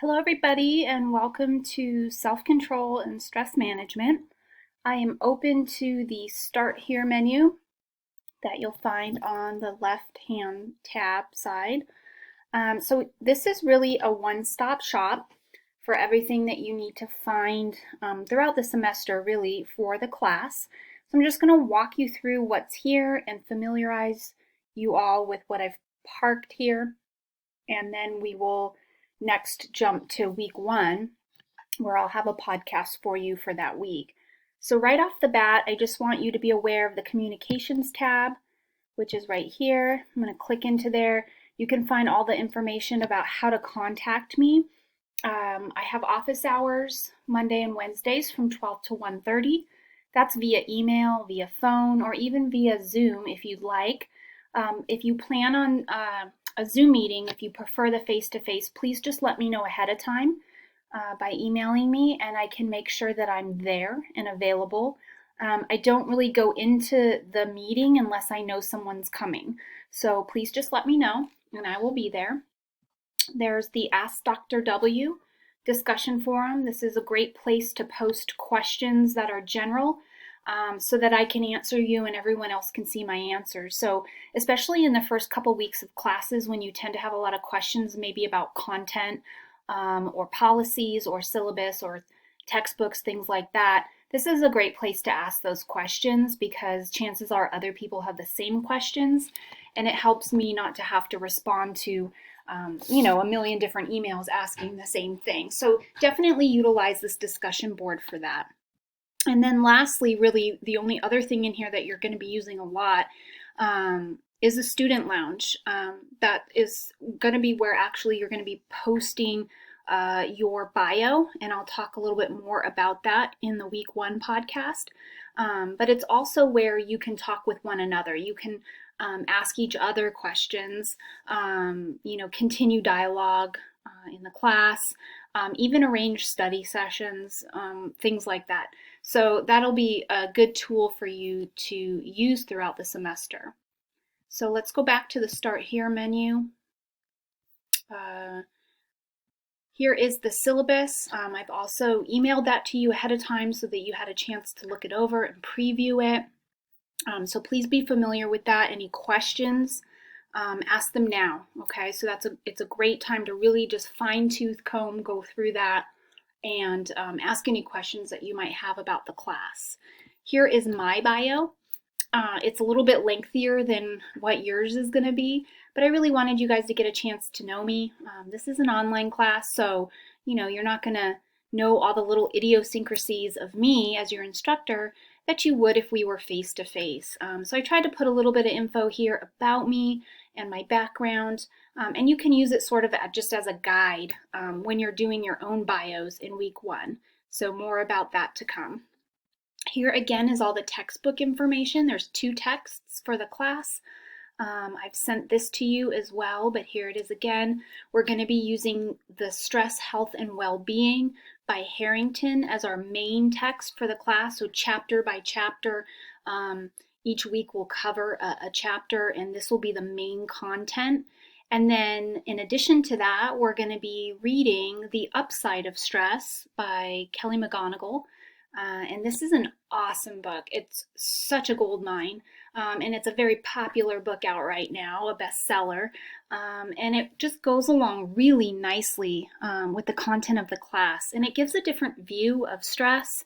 Hello, everybody, and welcome to Self-Control and Stress Management. I am open to the Start Here menu that you'll find on the left-hand tab side. So this is really a one-stop shop for everything that you need to find throughout the semester, really, for the class. So I'm just going to walk you through what's here and familiarize you all with what I've parked here, and then we will next jump to week one, where I'll have a podcast for you for that week. So right off the bat, I just want you to be aware of the communications tab, which is right here. I'm going to click into there. You can find all the information about how to contact me. I have office hours Monday and Wednesdays from 12 to 1:30. That's via email, via phone, or even via Zoom if you'd like. If you plan on a Zoom meeting, if you prefer the face-to-face, please just let me know ahead of time by emailing me, and I can make sure that I'm there and available. I don't really go into the meeting unless I know someone's coming. So please just let me know, and I will be there. There's the Ask Dr. W discussion forum. This is a great place to post questions that are general, so that I can answer you and everyone else can see my answers. So especially in the first couple weeks of classes, when you tend to have a lot of questions maybe about content or policies or syllabus or textbooks, things like that, this is a great place to ask those questions because chances are other people have the same questions, and it helps me not to have to respond to a million different emails asking the same thing. So definitely utilize this discussion board for that. And then lastly, really the only other thing in here that you're going to be using a lot is a student lounge. That is going to be where actually you're going to be posting your bio, and I'll talk a little bit more about that in the week one podcast. But it's also where you can talk with one another. You can ask each other questions, continue dialogue in the class, even arrange study sessions, things like that. So that'll be a good tool for you to use throughout the semester. So let's go back to the Start Here menu. Here is the syllabus. I've also emailed that to you ahead of time so that you had a chance to look it over and preview it. So please be familiar with that. Any questions, ask them now, okay? So it's a great time to really just fine-tooth comb, go through that, and ask any questions that you might have about the class. Here is my bio. It's a little bit lengthier than what yours is going to be, but I really wanted you guys to get a chance to know me. This is an online class, so you're not going to know all the little idiosyncrasies of me as your instructor that you would if we were face-to-face. So I tried to put a little bit of info here about me and my background, and you can use it sort of just as a guide when you're doing your own bios in week one. So more about that to come. Here again is all the textbook information. There's 2 texts for the class. I've sent this to you as well, but here it is again. We're going to be using the Stress, Health, and Well-Being by Harrington as our main text for the class. So chapter by chapter, each week we'll cover a chapter, and this will be the main content. And then in addition to that, we're going to be reading The Upside of Stress by Kelly McGonigal. And this is an awesome book. It's such a gold mine, and it's a very popular book out right now, a bestseller, and it just goes along really nicely with the content of the class, and it gives a different view of stress.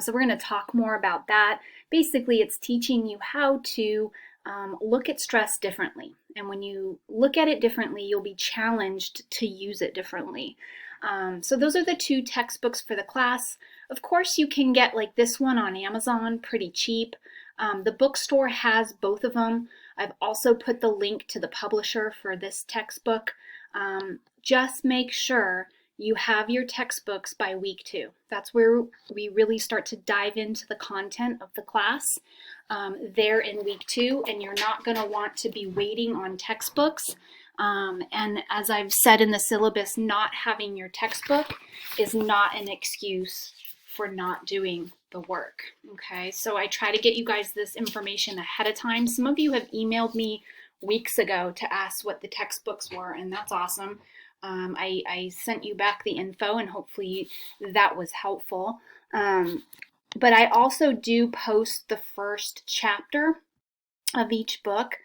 So we're going to talk more about that. Basically, it's teaching you how to look at stress differently, and when you look at it differently, you'll be challenged to use it differently. So those are the 2 textbooks for the class. Of course, you can get like this one on Amazon pretty cheap. The bookstore has both of them. I've also put the link to the publisher for this textbook. Just make sure you have your textbooks by week 2. That's where we really start to dive into the content of the class there in week 2, and you're not going to want to be waiting on textbooks. And as I've said in the syllabus, not having your textbook is not an excuse for not doing the work, okay? So I try to get you guys this information ahead of time. Some of you have emailed me weeks ago to ask what the textbooks were, and that's awesome. I sent you back the info, and hopefully that was helpful. But I also do post the first chapter of each book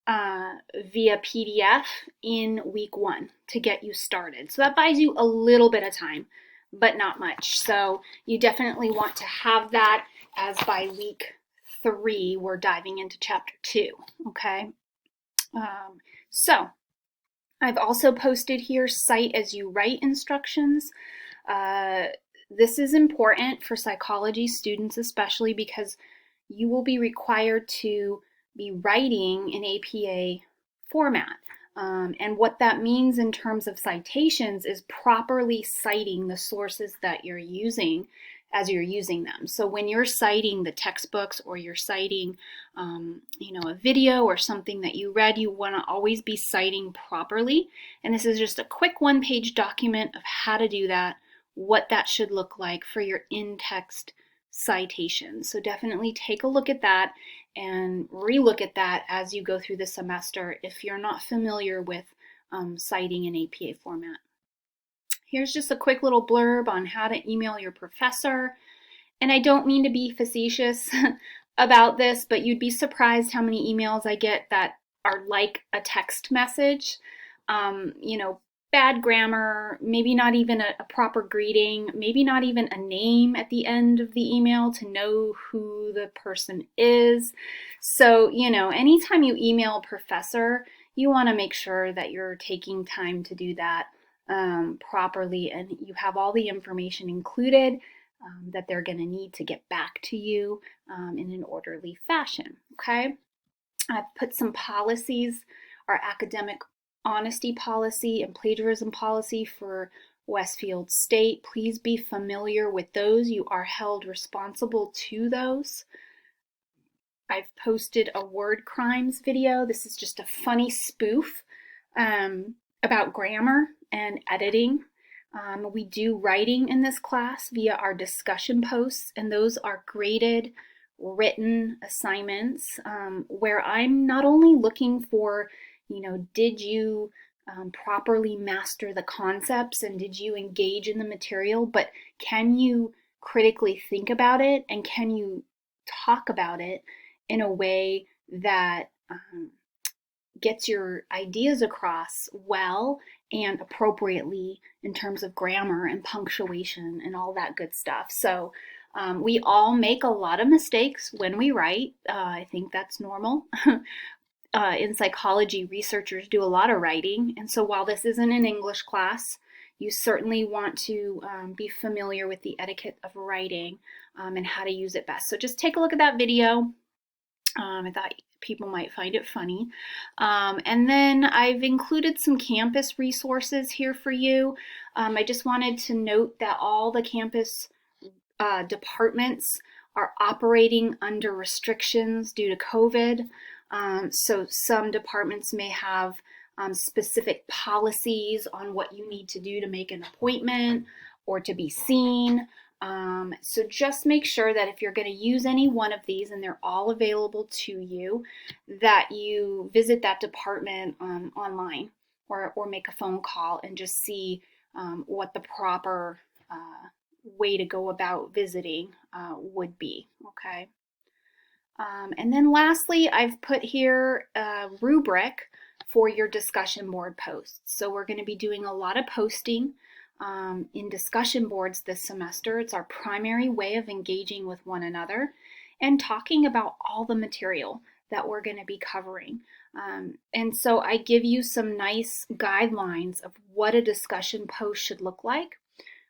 via PDF in week 1 to get you started. So that buys you a little bit of time, but not much. So you definitely want to have that, as by week 3 we're diving into chapter 2. Okay. So I've also posted here cite as you write instructions. This is important for psychology students, especially because you will be required to be writing in APA format. And what that means in terms of citations is properly citing the sources that you're using as you're using them. So when you're citing the textbooks, or you're citing a video or something that you read, you want to always be citing properly. And this is just a quick 1-page document of how to do that, what that should look like for your in-text citations. So definitely take a look at that and relook at that as you go through the semester if you're not familiar with citing in APA format. Here's just a quick little blurb on how to email your professor. And I don't mean to be facetious about this, but you'd be surprised how many emails I get that are like a text message. Bad grammar, maybe not even a proper greeting, maybe not even a name at the end of the email to know who the person is. So, anytime you email a professor, you want to make sure that you're taking time to do that properly, and you have all the information included that they're going to need to get back to you in an orderly fashion. Okay, I've put some policies, our academic honesty policy and plagiarism policy for Westfield State. Please be familiar with those. You are held responsible to those. I've posted a word crimes video. This is just a funny spoof about grammar and editing. We do writing in this class via our discussion posts, and those are graded written assignments where I'm not only looking for, did you properly master the concepts and did you engage in the material, but can you critically think about it, and can you talk about it in a way that gets your ideas across well and appropriately in terms of grammar and punctuation and all that good stuff. So we all make a lot of mistakes when we write. I think that's normal. In psychology, researchers do a lot of writing. And so while this isn't an English class, you certainly want to be familiar with the etiquette of writing and how to use it best. So just take a look at that video. I thought people might find it funny. And then I've included some campus resources here for you. I just wanted to note that all the campus departments are operating under restrictions due to COVID. So some departments may have specific policies on what you need to do to make an appointment or to be seen. So just make sure that if you're going to use any one of these, and they're all available to you, that you visit that department online or make a phone call and just see what the proper way to go about visiting would be. Okay. And then lastly, I've put here a rubric for your discussion board posts. So we're going to be doing a lot of posting in discussion boards this semester. It's our primary way of engaging with one another and talking about all the material that we're going to be covering. And so I give you some nice guidelines of what a discussion post should look like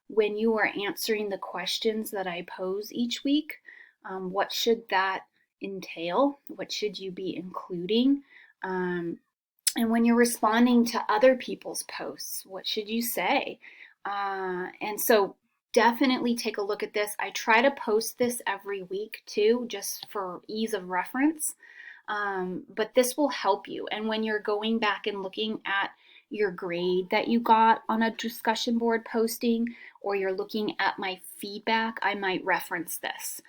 when you are answering the questions that I pose each week. What should that entail? What should you be including? And when you're responding to other people's posts, what should you say? And so definitely take a look at this. I try to post this every week too, just for ease of reference. But this will help you. And when you're going back and looking at your grade that you got on a discussion board posting, or you're looking at my feedback, I might reference this.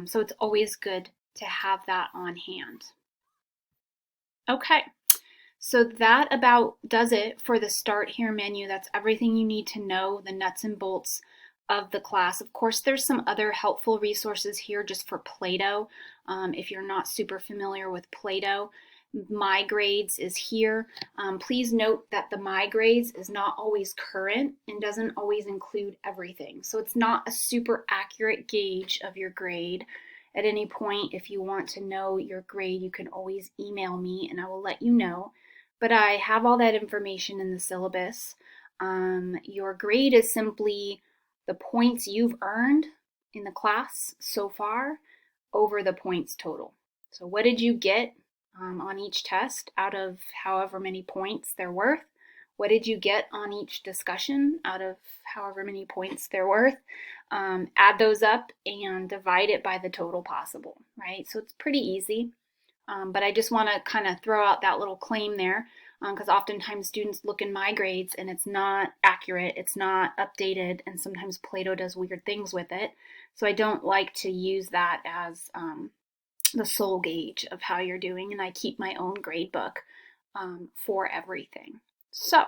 So it's always good to have that on hand. Okay, So that about does it for the Start Here menu. That's everything you need to know, the nuts and bolts of the class. Of course, there's some other helpful resources here just for Play-Doh. If you're not super familiar with Play-Doh, My Grades is here. Please note that the My Grades is not always current and doesn't always include everything. So it's not a super accurate gauge of your grade. At any point, if you want to know your grade, you can always email me and I will let you know. But I have all that information in the syllabus. Your grade is simply the points you've earned in the class so far over the points total. So what did you get on each test out of however many points they're worth? What did you get on each discussion out of however many points they're worth? Add those up and divide it by the total possible, right? So it's pretty easy. But I just want to kind of throw out that little claim there because oftentimes students look in My Grades and it's not accurate, it's not updated, and sometimes Play-Doh does weird things with it. So I don't like to use that as the sole gauge of how you're doing, and I keep my own grade book for everything. So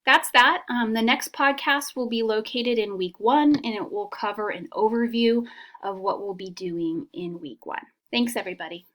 that's that. The next podcast will be located in week 1, and it will cover an overview of what we'll be doing in week 1. Thanks, everybody.